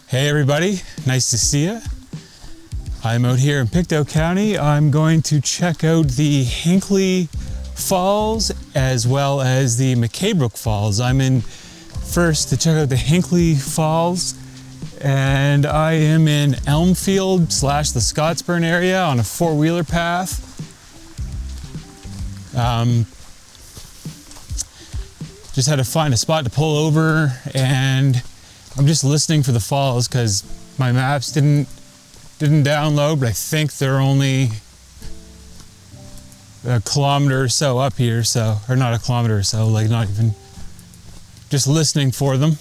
Hey everybody, nice to see you. I'm out here in Pictou County. I'm going to check out the Hinkley Falls as well as the MacKay Brook Falls. I'm in first to check out the Hinkley Falls, and I am in Elmfield / the Scotsburn area on a four-wheeler path. Just had to find a spot to pull over, and I'm just listening for the falls because my maps didn't download, but I think they're only a kilometer or so up here, so, or not a kilometer or so, like not even, just listening for them.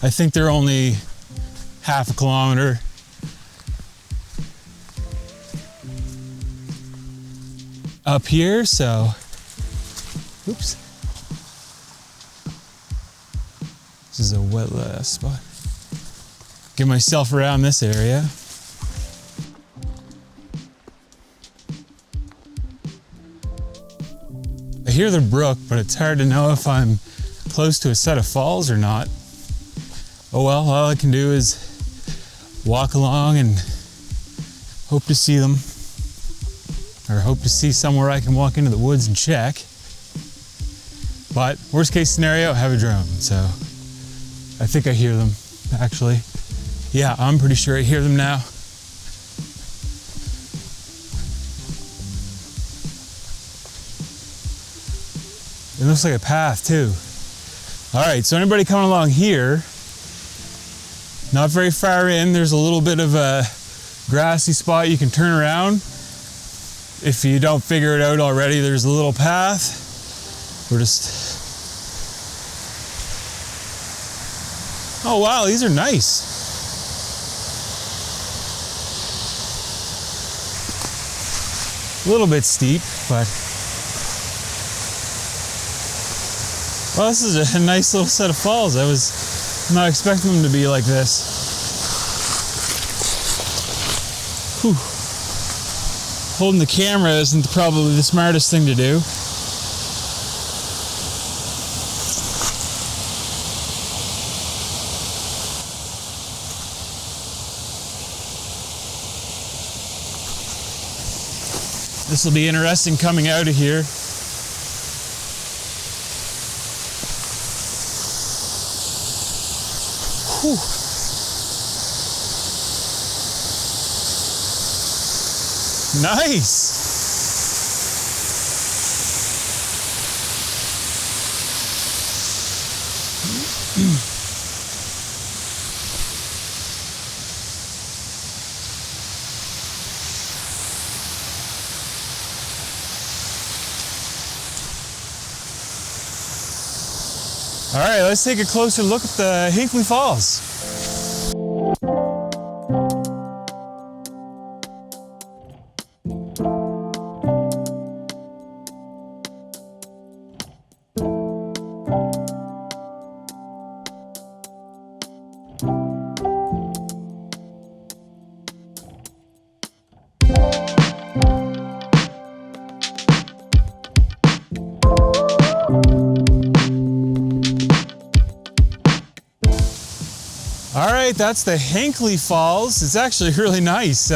I think they're only half a kilometer. Up here, so, oops. This is a wet spot. Get myself around this area. I hear the brook, but it's hard to know if I'm close to a set of falls or not. Oh well, all I can do is walk along and hope to see them. Or hope to see somewhere I can walk into the woods and check. But worst case scenario, I have a drone, so I think I hear them, actually. Yeah, I'm pretty sure I hear them now. It looks like a path, too. All right, so anybody coming along here, not very far in, there's a little bit of a grassy spot you can turn around. If you don't figure it out already, there's a little path. We're just... Oh wow, these are nice. A little bit steep, but... Well, this is a nice little set of falls. I was not expecting them to be like this. Whew. Holding the camera isn't probably the smartest thing to do. This will be interesting coming out of here. Whew. Nice. All right, let's take a closer look at the Hinkley Falls. All right, that's the Hinkley Falls. It's actually really nice.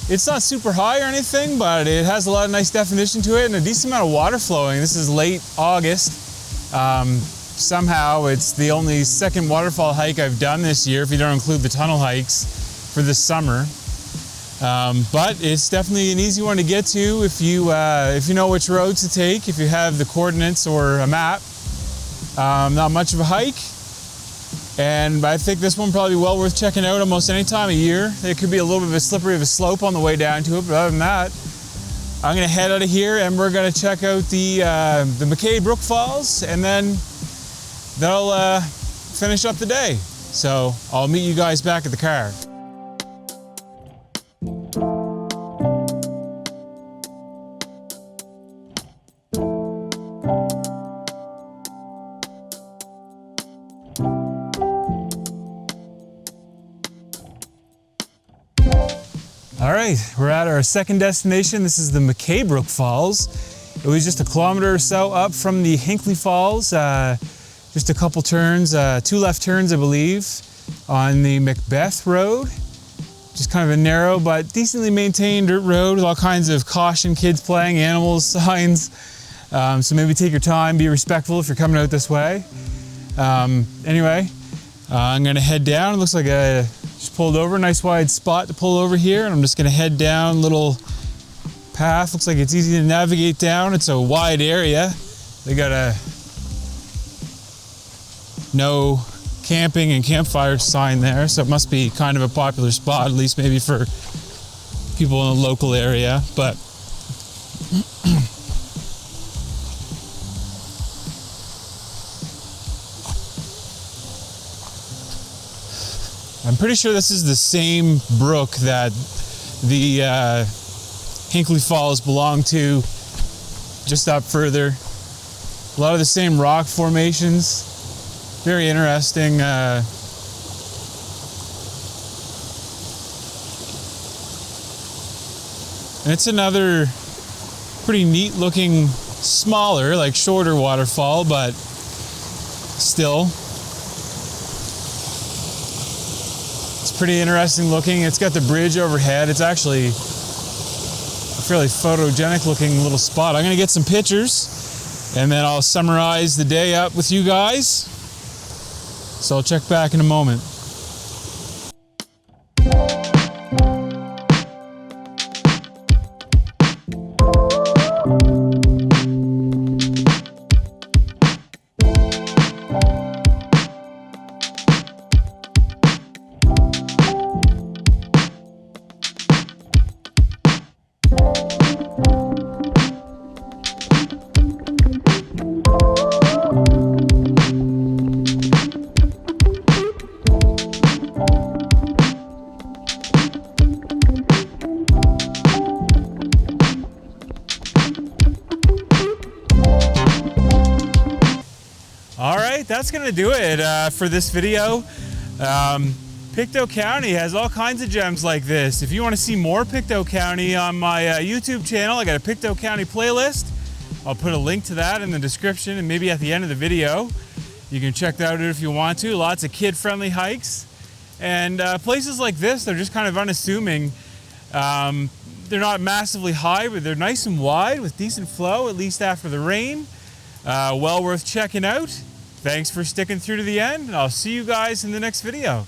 It's not super high or anything, but it has a lot of nice definition to it and a decent amount of water flowing. This is late August. Somehow it's the only second waterfall hike I've done this year, if you don't include the tunnel hikes for this summer. But it's definitely an easy one to get to if you know which roads to take, if you have the coordinates or a map. Not much of a hike. And I think this one probably well worth checking out almost any time of year. It could be a little bit of a slippery of a slope on the way down to it, but other than that, I'm gonna head out of here and we're gonna check out the MacKay Brook Falls, and then that'll finish up the day. So I'll meet you guys back at the car. All right, we're at our second destination. This is the MacKay Brook Falls. It was just a kilometer or so up from the Hinkley Falls, just a couple turns, 2 left turns, I believe, on the Macbeth Road. Just kind of a narrow but decently maintained dirt road with all kinds of caution, kids playing, animals, signs. So maybe take your time, be respectful if you're coming out this way. Anyway, I'm gonna head down. It looks like I just pulled over, nice wide spot to pull over here, and I'm just gonna head down, little path. Looks like it's easy to navigate down. It's a wide area. They got a no camping and campfire sign there, so it must be kind of a popular spot, at least maybe for people in the local area. But I'm pretty sure this is the same brook that the Hinkley Falls belong to, just up further. A lot of the same rock formations. Very interesting. And it's another pretty neat looking, smaller, like shorter waterfall, but still. It's pretty interesting looking. It's got the bridge overhead. It's actually a fairly photogenic looking little spot. I'm gonna get some pictures and then I'll summarize the day up with you guys. So I'll check back in a moment. All right, that's gonna do it for this video. Pictou County has all kinds of gems like this. If you want to see more Pictou County on my YouTube channel, I got a Pictou County playlist. I'll put a link to that in the description and maybe at the end of the video. You can check that out if you want to. Lots of kid-friendly hikes. And places like this, they're just kind of unassuming. They're not massively high, but they're nice and wide with decent flow, at least after the rain. Well worth checking out. Thanks for sticking through to the end, and I'll see you guys in the next video.